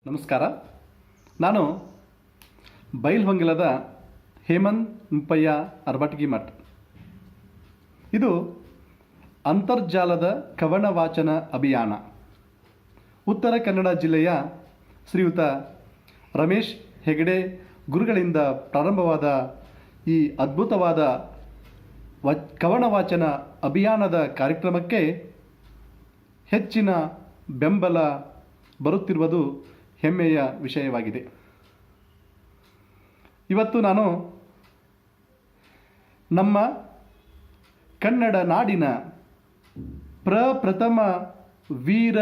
ನಮಸ್ಕಾರ. ನಾನು ಬೈಲ್ಹೊಂಗಲದ ಹೇಮಂತ್ ಮುಪ್ಪಯ್ಯ ಅರ್ಬಟ್ಗಿ ಮಠ್. ಇದು ಅಂತರ್ಜಾಲದ ಕವನ ವಾಚನ ಅಭಿಯಾನ. ಉತ್ತರ ಕನ್ನಡ ಜಿಲ್ಲೆಯ ಶ್ರೀಯುತ ರಮೇಶ್ ಹೆಗಡೆ ಗುರುಗಳಿಂದ ಪ್ರಾರಂಭವಾದ ಈ ಅದ್ಭುತವಾದ ಕವನ ವಾಚನ ಅಭಿಯಾನದ ಕಾರ್ಯಕ್ರಮಕ್ಕೆ ಹೆಚ್ಚಿನ ಬೆಂಬಲ ಬರುತ್ತಿರುವುದು ಹೆಮ್ಮೆಯ ವಿಷಯವಾಗಿದೆ. ಇವತ್ತು ನಾನು ನಮ್ಮ ಕನ್ನಡ ನಾಡಿನ ಪ್ರಪ್ರಥಮ ವೀರ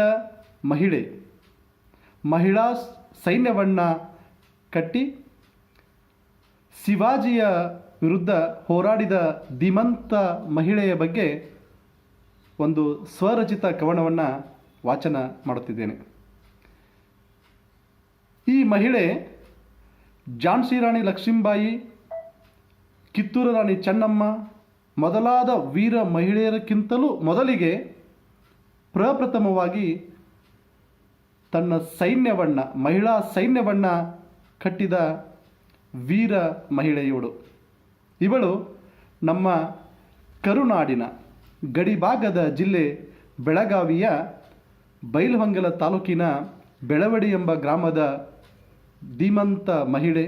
ಮಹಿಳಾ ಸೈನ್ಯವನ್ನು ಕಟ್ಟಿ ಶಿವಾಜಿಯ ವಿರುದ್ಧ ಹೋರಾಡಿದ ಧೀಮಂತ ಮಹಿಳೆಯ ಬಗ್ಗೆ ಒಂದು ಸ್ವರಚಿತ ಕವನವನ್ನು ವಾಚನ ಮಾಡುತ್ತಿದ್ದೇನೆ. ಈ ಮಹಿಳೆ ಝಾನ್ಸಿ ರಾಣಿ ಲಕ್ಷ್ಮೀಬಾಯಿ, ಕಿತ್ತೂರು ರಾಣಿ ಚೆನ್ನಮ್ಮ ಮೊದಲಾದ ವೀರ ಮಹಿಳೆಯರಕ್ಕಿಂತಲೂ ಮೊದಲಿಗೆ ಪ್ರಪ್ರಥಮವಾಗಿ ತನ್ನ ಮಹಿಳಾ ಸೈನ್ಯವನ್ನು ಕಟ್ಟಿದ ವೀರ ಮಹಿಳೆಯವಳು. ಇವಳು ನಮ್ಮ ಕರುನಾಡಿನ ಗಡಿಭಾಗದ ಜಿಲ್ಲೆ ಬೆಳಗಾವಿಯ ಬೈಲಹೊಂಗಲ ತಾಲೂಕಿನ ಬೆಳವಡಿ ಎಂಬ ಗ್ರಾಮದ ಧೀಮಂತ ಮಹಿಳೆ.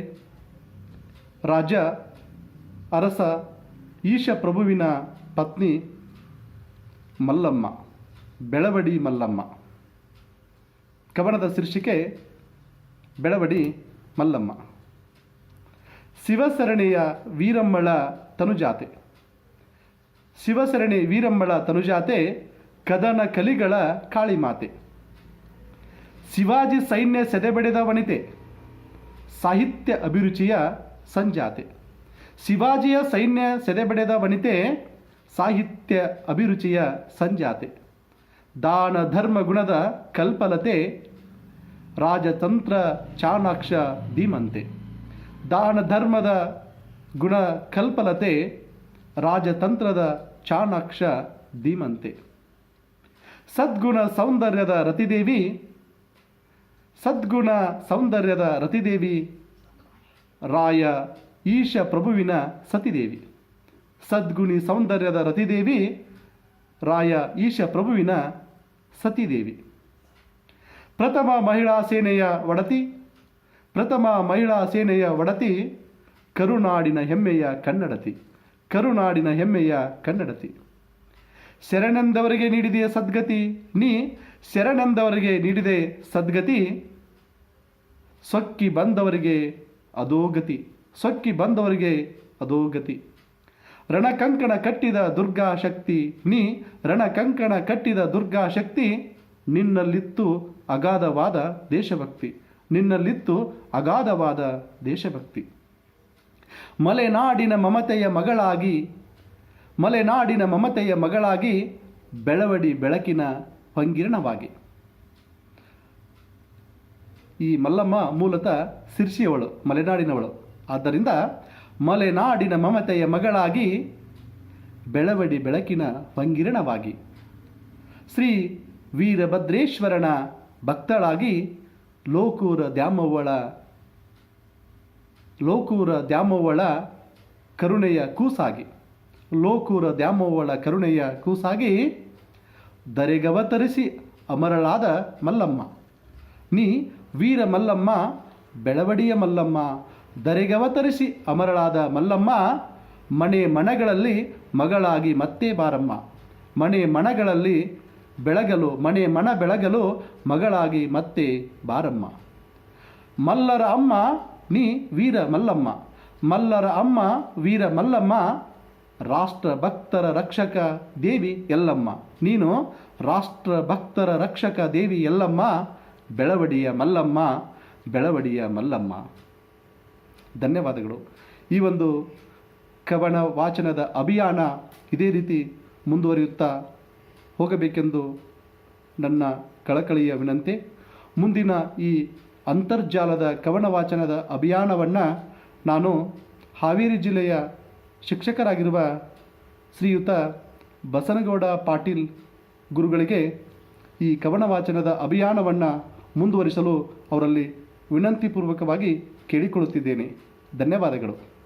ರಾಜ ಅರಸ ಈಶಪ್ರಭುವಿನ ಪತ್ನಿ ಮಲ್ಲಮ್ಮ, ಬೆಳವಡಿ ಮಲ್ಲಮ್ಮ. ಕವನದ ಶೀರ್ಷಿಕೆ ಬೆಳವಡಿ ಮಲ್ಲಮ್ಮ. ಶಿವಸರಣೆಯ ವೀರಮ್ಮಳ ತನುಜಾತೆ. ಶಿವಸರಣೆ ವೀರಮ್ಮಳ ತನುಜಾತೆ, ಕದನ ಕಲಿಗಳ ಕಾಳಿಮಾತೆ. ಶಿವಾಜಿ ಸೈನ್ಯ ಸೆದೆಬಡಿದ ವನಿತೆ, ಸಾಹಿತ್ಯ ಅಭಿರುಚಿಯ ಸಂಜಾತೆ. ಶಿವಾಜಿಯ ಸೈನ್ಯ ಸೆದೆಬಡಿದ ವನಿತೆ, ಸಾಹಿತ್ಯ ಅಭಿರುಚಿಯ ಸಂಜಾತೆ. ದಾನ ಧರ್ಮ ಗುಣದ ಕಲ್ಪಲತೆ, ರಾಜತಂತ್ರ ಚಾಣಾಕ್ಷ ಧೀಮಂತೆ. ದಾನ ಧರ್ಮದ ಗುಣ ಕಲ್ಪಲತೆ, ರಾಜತಂತ್ರದ ಚಾಣಾಕ್ಷ ಧೀಮಂತೆ. ಸದ್ಗುಣ ಸೌಂದರ್ಯದ ರತಿದೇವಿ, ರಾಯ ಈಶ ಪ್ರಭುವಿನ ಸತಿದೇವಿ. ಸದ್ಗುಣಿ ಸೌಂದರ್ಯದ ರತಿದೇವಿ, ರಾಯ ಈಶ ಪ್ರಭುವಿನ ಸತಿದೇವಿ. ಪ್ರಥಮ ಮಹಿಳಾ ಸೇನೆಯ ಒಡತಿ, ಕರುನಾಡಿನ ಹೆಮ್ಮೆಯ ಕನ್ನಡತಿ. ಶರಣೆಂದವರಿಗೆ ನೀಡಿದೆಯ ಸದ್ಗತಿ, ನೀ ಶರಣೆಂದವರಿಗೆ ನೀಡಿದೆ ಸದ್ಗತಿ. ಸೊಕ್ಕಿ ಬಂದವರಿಗೆ ಅಧೋಗತಿ. ರಣಕಂಕಣ ಕಟ್ಟಿದ ದುರ್ಗಾ ಶಕ್ತಿ, ನೀ ರಣಕಂಕಣ ಕಟ್ಟಿದ ದುರ್ಗಾ ಶಕ್ತಿ. ನಿನ್ನಲ್ಲಿತ್ತು ಅಗಾಧವಾದ ದೇಶಭಕ್ತಿ. ಮಲೆನಾಡಿನ ಮಮತೆಯ ಮಗಳಾಗಿ, ಬೆಳವಡಿ ಬೆಳಕಿನ ಪಂಗಿರಣವಾಗಿ. ಈ ಮಲ್ಲಮ್ಮ ಮೂಲತಃ ಸಿರ್ಸಿಯವಳು, ಮಲೆನಾಡಿನವಳು. ಆದ್ದರಿಂದ ಮಲೆನಾಡಿನ ಮಮತೆಯ ಮಗಳಾಗಿ, ಬೆಳವಡಿ ಬೆಳಕಿನ ಪಂಗಿರಣವಾಗಿ. ಶ್ರೀ ವೀರಭದ್ರೇಶ್ವರನ ಭಕ್ತಳಾಗಿ, ಲೋಕೂರ ದ್ಯಾಮವ್ವಳ ಕರುಣೆಯ ಕೂಸಾಗಿ. ದರೆಗವತರಿಸಿ ಅಮರಳಾದ ಮಲ್ಲಮ್ಮ, ನೀ ವೀರ ಮಲ್ಲಮ್ಮ, ಬೆಳವಡಿಯ ಮಲ್ಲಮ್ಮ. ದರೆಗವತರಿಸಿ ಅಮರಳಾದ ಮಲ್ಲಮ್ಮ, ಮನೆ ಮನಗಳಲ್ಲಿ ಮಗಳಾಗಿ ಮತ್ತೆ ಬಾರಮ್ಮ. ಮನೆ ಮನ ಬೆಳಗಲು ಮಗಳಾಗಿ ಮತ್ತೆ ಬಾರಮ್ಮ. ಮಲ್ಲರ ಅಮ್ಮ ನೀ ವೀರ ಮಲ್ಲಮ್ಮ. ರಾಷ್ಟ್ರ ಭಕ್ತರ ರಕ್ಷಕ ದೇವಿ ಎಲ್ಲಮ್ಮ. ನೀನು ರಾಷ್ಟ್ರ ಭಕ್ತರ ರಕ್ಷಕ ದೇವಿ ಎಲ್ಲಮ್ಮ, ಬೆಳವಡಿಯ ಮಲ್ಲಮ್ಮ. ಧನ್ಯವಾದಗಳು. ಈ ಒಂದು ಕವನ ವಾಚನದ ಅಭಿಯಾನ ಇದೇ ರೀತಿ ಮುಂದುವರಿಯುತ್ತಾ ಹೋಗಬೇಕೆಂದು ನನ್ನ ಕಳಕಳಿಯ ವಿನಂತಿ. ಮುಂದಿನ ಈ ಅಂತರ್ಜಾಲದ ಕವನ ವಾಚನದ ಅಭಿಯಾನವನ್ನು ನಾನು ಹಾವೇರಿ ಜಿಲ್ಲೆಯ ಶಿಕ್ಷಕರಾಗಿರುವ ಶ್ರೀಯುತ ಬಸನಗೌಡ ಪಾಟೀಲ್ ಗುರುಗಳಿಗೆ ಈ ಕವನ ವಾಚನದ ಅಭಿಯಾನವನ್ನು ಮುಂದುವರಿಸಲು ಅವರಲ್ಲಿ ವಿನಂತಿಪೂರ್ವಕವಾಗಿ ಕೇಳಿಕೊಳ್ಳುತ್ತಿದ್ದೇನೆ. ಧನ್ಯವಾದಗಳು.